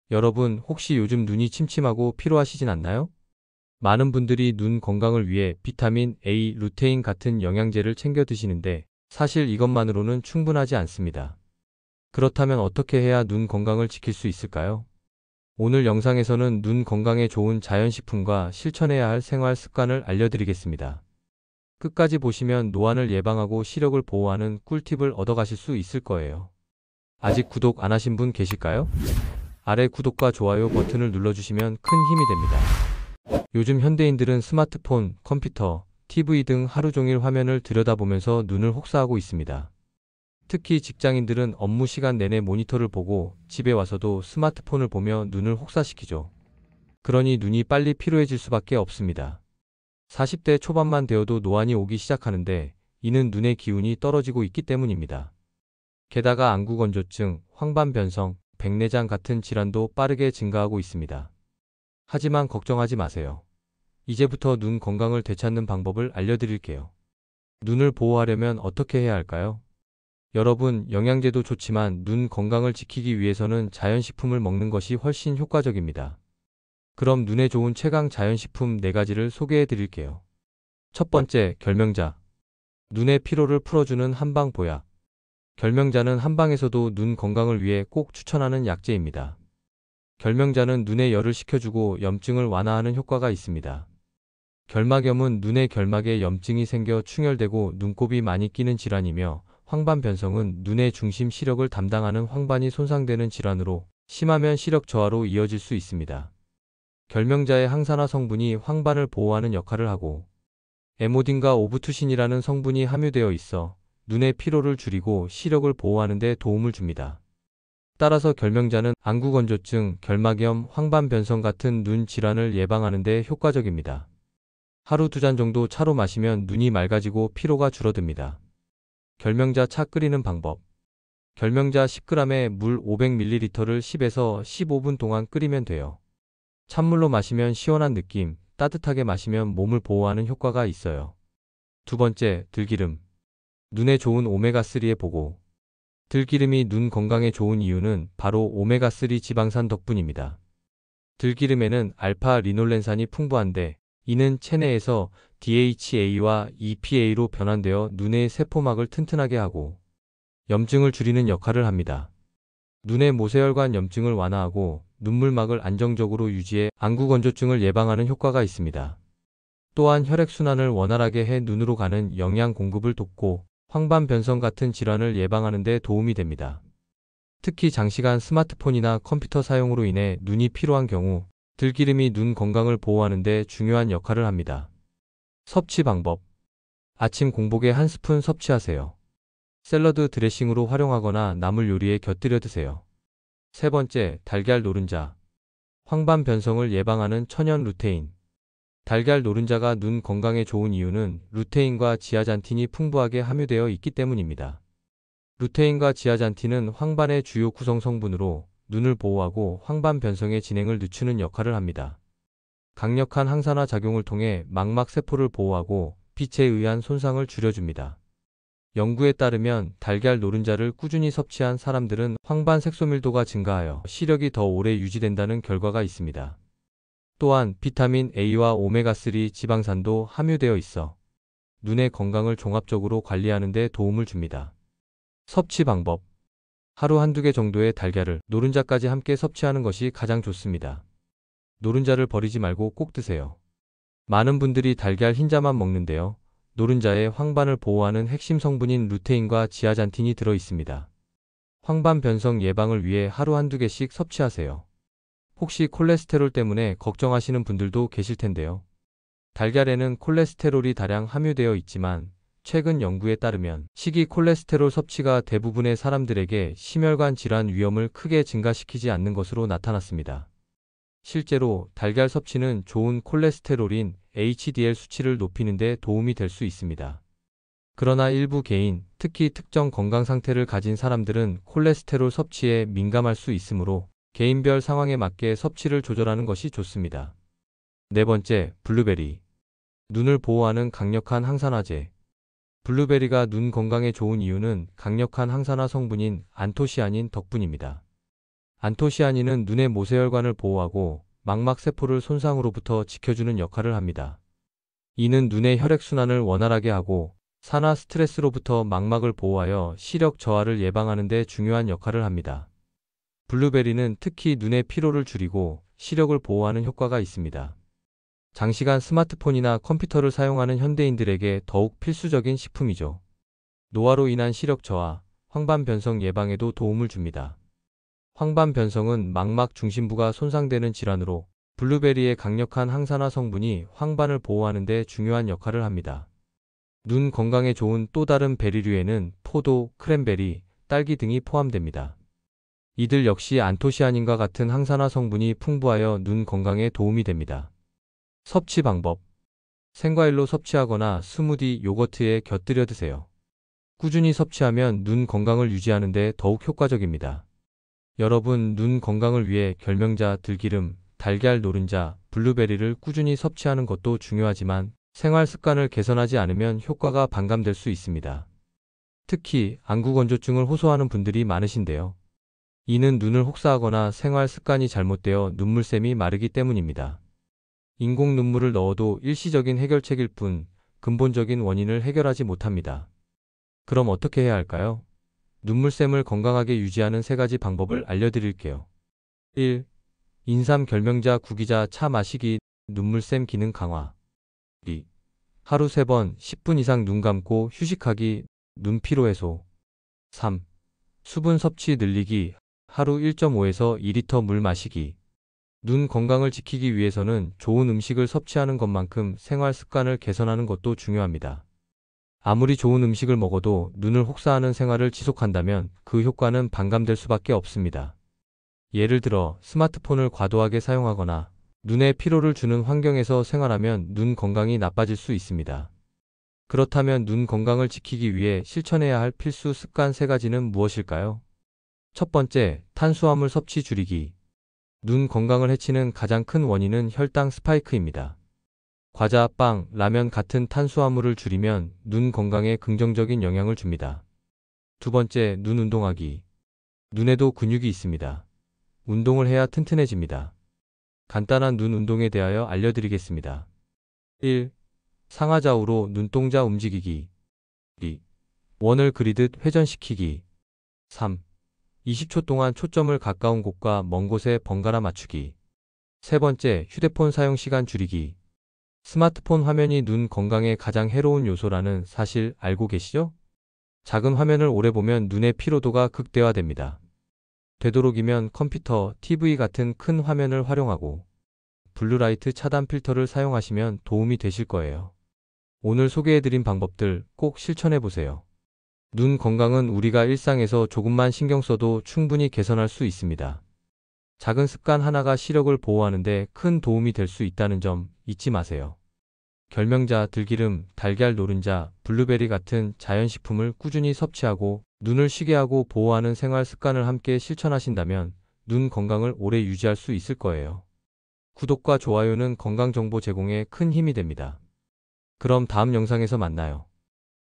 여러분, 혹시 요즘 눈이 침침하고 피로하시진 않나요? 많은 분들이 눈 건강을 위해 비타민 A, 루테인 같은 영양제를 챙겨 드시는데 사실 이것만으로는 충분하지 않습니다. 그렇다면 어떻게 해야 눈 건강을 지킬 수 있을까요? 오늘 영상에서는 눈 건강에 좋은 자연식품과 실천해야 할 생활 습관을 알려드리겠습니다. 끝까지 보시면 노안을 예방하고 시력을 보호하는 꿀팁을 얻어가실 수 있을 거예요. 아직 구독 안 하신 분 계실까요? 아래 구독과 좋아요 버튼을 눌러주시면 큰 힘이 됩니다. 요즘 현대인들은 스마트폰, 컴퓨터, TV 등 하루 종일 화면을 들여다보면서 눈을 혹사하고 있습니다. 특히 직장인들은 업무 시간 내내 모니터를 보고 집에 와서도 스마트폰을 보며 눈을 혹사시키죠. 그러니 눈이 빨리 피로해질 수밖에 없습니다. 40대 초반만 되어도 노안이 오기 시작하는데 이는 눈의 기운이 떨어지고 있기 때문입니다. 게다가 안구건조증, 황반변성, 백내장 같은 질환도 빠르게 증가하고 있습니다. 하지만 걱정하지 마세요. 이제부터 눈 건강을 되찾는 방법을 알려드릴게요. 눈을 보호하려면 어떻게 해야 할까요? 여러분, 영양제도 좋지만 눈 건강을 지키기 위해서는 자연식품을 먹는 것이 훨씬 효과적입니다. 그럼 눈에 좋은 최강 자연식품 4가지를 소개해 드릴게요. 첫 번째, 결명자. 눈의 피로를 풀어주는 한방 보약. 결명자는 한방에서도 눈 건강을 위해 꼭 추천하는 약재입니다. 결명자는 눈의 열을 식혀주고 염증을 완화하는 효과가 있습니다. 결막염은 눈의 결막에 염증이 생겨 충혈되고 눈곱이 많이 끼는 질환이며 황반변성은 눈의 중심 시력을 담당하는 황반이 손상되는 질환으로 심하면 시력 저하로 이어질 수 있습니다. 결명자의 항산화 성분이 황반을 보호하는 역할을 하고 에모딘과 오브투신이라는 성분이 함유되어 있어 눈의 피로를 줄이고 시력을 보호하는 데 도움을 줍니다. 따라서 결명자는 안구건조증, 결막염, 황반변성 같은 눈 질환을 예방하는 데 효과적입니다. 하루 2잔 정도 차로 마시면 눈이 맑아지고 피로가 줄어듭니다. 결명자 차 끓이는 방법. 결명자 10g에 물 500ml를 10에서 15분 동안 끓이면 돼요. 찬물로 마시면 시원한 느낌, 따뜻하게 마시면 몸을 보호하는 효과가 있어요. 두 번째, 들기름. 눈에 좋은 오메가3의 보고. 들기름이 눈 건강에 좋은 이유는 바로 오메가3 지방산 덕분입니다. 들기름에는 알파 리놀렌산이 풍부한데 이는 체내에서 DHA와 EPA로 변환되어 눈의 세포막을 튼튼하게 하고 염증을 줄이는 역할을 합니다. 눈의 모세혈관 염증을 완화하고 눈물막을 안정적으로 유지해 안구건조증을 예방하는 효과가 있습니다. 또한 혈액순환을 원활하게 해 눈으로 가는 영양 공급을 돕고 황반변성 같은 질환을 예방하는 데 도움이 됩니다. 특히 장시간 스마트폰이나 컴퓨터 사용으로 인해 눈이 피로한 경우 들기름이 눈 건강을 보호하는 데 중요한 역할을 합니다. 섭취 방법. 아침 공복에 한 스푼 섭취하세요. 샐러드 드레싱으로 활용하거나 나물 요리에 곁들여 드세요. 세 번째, 달걀 노른자. 황반 변성을 예방하는 천연 루테인. 달걀 노른자가 눈 건강에 좋은 이유는 루테인과 지아잔틴이 풍부하게 함유되어 있기 때문입니다. 루테인과 지아잔틴은 황반의 주요 구성 성분으로 눈을 보호하고 황반 변성의 진행을 늦추는 역할을 합니다. 강력한 항산화 작용을 통해 망막 세포를 보호하고 빛에 의한 손상을 줄여줍니다. 연구에 따르면 달걀 노른자를 꾸준히 섭취한 사람들은 황반 색소밀도가 증가하여 시력이 더 오래 유지된다는 결과가 있습니다. 또한 비타민 A와 오메가3 지방산도 함유되어 있어 눈의 건강을 종합적으로 관리하는 데 도움을 줍니다. 섭취 방법. 하루 한두 개 정도의 달걀을 노른자까지 함께 섭취하는 것이 가장 좋습니다. 노른자를 버리지 말고 꼭 드세요. 많은 분들이 달걀 흰자만 먹는데요. 노른자에 황반을 보호하는 핵심 성분인 루테인과 지아잔틴이 들어 있습니다. 황반 변성 예방을 위해 하루 한두 개씩 섭취하세요. 혹시 콜레스테롤 때문에 걱정하시는 분들도 계실 텐데요. 달걀에는 콜레스테롤이 다량 함유되어 있지만 최근 연구에 따르면 식이 콜레스테롤 섭취가 대부분의 사람들에게 심혈관 질환 위험을 크게 증가시키지 않는 것으로 나타났습니다. 실제로 달걀 섭취는 좋은 콜레스테롤인 HDL 수치를 높이는 데 도움이 될 수 있습니다. 그러나 일부 개인, 특히 특정 건강 상태를 가진 사람들은 콜레스테롤 섭취에 민감할 수 있으므로 개인별 상황에 맞게 섭취를 조절하는 것이 좋습니다. 네 번째, 블루베리. 눈을 보호하는 강력한 항산화제. 블루베리가 눈 건강에 좋은 이유는 강력한 항산화 성분인 안토시아닌 덕분입니다. 안토시아닌은 눈의 모세혈관을 보호하고 망막세포를 손상으로부터 지켜주는 역할을 합니다. 이는 눈의 혈액순환을 원활하게 하고 산화 스트레스로부터 망막을 보호하여 시력 저하를 예방하는 데 중요한 역할을 합니다. 블루베리는 특히 눈의 피로를 줄이고 시력을 보호하는 효과가 있습니다. 장시간 스마트폰이나 컴퓨터를 사용하는 현대인들에게 더욱 필수적인 식품이죠. 노화로 인한 시력 저하, 황반 변성 예방에도 도움을 줍니다. 황반 변성은 망막 중심부가 손상되는 질환으로 블루베리의 강력한 항산화 성분이 황반을 보호하는 데 중요한 역할을 합니다. 눈 건강에 좋은 또 다른 베리류에는 포도, 크랜베리, 딸기 등이 포함됩니다. 이들 역시 안토시아닌과 같은 항산화 성분이 풍부하여 눈 건강에 도움이 됩니다. 섭취 방법. 생과일로 섭취하거나 스무디, 요거트에 곁들여 드세요. 꾸준히 섭취하면 눈 건강을 유지하는 데 더욱 효과적입니다. 여러분, 눈 건강을 위해 결명자, 들기름, 달걀 노른자, 블루베리를 꾸준히 섭취하는 것도 중요하지만 생활 습관을 개선하지 않으면 효과가 반감될 수 있습니다. 특히 안구건조증을 호소하는 분들이 많으신데요. 이는 눈을 혹사하거나 생활 습관이 잘못되어 눈물샘이 마르기 때문입니다. 인공 눈물을 넣어도 일시적인 해결책일 뿐 근본적인 원인을 해결하지 못합니다. 그럼 어떻게 해야 할까요? 눈물샘을 건강하게 유지하는 3가지 방법을 알려드릴게요. 1. 인삼 결명자 구기자 차 마시기 눈물샘 기능 강화. 2. 하루 3번 10분 이상 눈 감고 휴식하기 눈 피로 해소. 3. 수분 섭취 늘리기 하루 1.5에서 2리터 물 마시기. 눈 건강을 지키기 위해서는 좋은 음식을 섭취하는 것만큼 생활 습관을 개선하는 것도 중요합니다. 아무리 좋은 음식을 먹어도 눈을 혹사하는 생활을 지속한다면 그 효과는 반감될 수밖에 없습니다. 예를 들어 스마트폰을 과도하게 사용하거나 눈에 피로를 주는 환경에서 생활하면 눈 건강이 나빠질 수 있습니다. 그렇다면 눈 건강을 지키기 위해 실천해야 할 필수 습관 3가지는 무엇일까요? 첫 번째, 탄수화물 섭취 줄이기. 눈 건강을 해치는 가장 큰 원인은 혈당 스파이크입니다. 과자, 빵, 라면 같은 탄수화물을 줄이면 눈 건강에 긍정적인 영향을 줍니다. 두 번째, 눈 운동하기. 눈에도 근육이 있습니다. 운동을 해야 튼튼해집니다. 간단한 눈 운동에 대하여 알려드리겠습니다. 1. 상하좌우로 눈동자 움직이기. 2. 원을 그리듯 회전시키기. 3. 20초 동안 초점을 가까운 곳과 먼 곳에 번갈아 맞추기. 세 번째, 휴대폰 사용 시간 줄이기. 스마트폰 화면이 눈 건강에 가장 해로운 요소라는 사실 알고 계시죠? 작은 화면을 오래 보면 눈의 피로도가 극대화됩니다. 되도록이면 컴퓨터, TV 같은 큰 화면을 활용하고 블루라이트 차단 필터를 사용하시면 도움이 되실 거예요. 오늘 소개해드린 방법들 꼭 실천해보세요. 눈 건강은 우리가 일상에서 조금만 신경 써도 충분히 개선할 수 있습니다. 작은 습관 하나가 시력을 보호하는 데 큰 도움이 될 수 있다는 점 잊지 마세요. 결명자, 들기름, 달걀 노른자, 블루베리 같은 자연식품을 꾸준히 섭취하고 눈을 쉬게 하고 보호하는 생활 습관을 함께 실천하신다면 눈 건강을 오래 유지할 수 있을 거예요. 구독과 좋아요는 건강 정보 제공에 큰 힘이 됩니다. 그럼 다음 영상에서 만나요.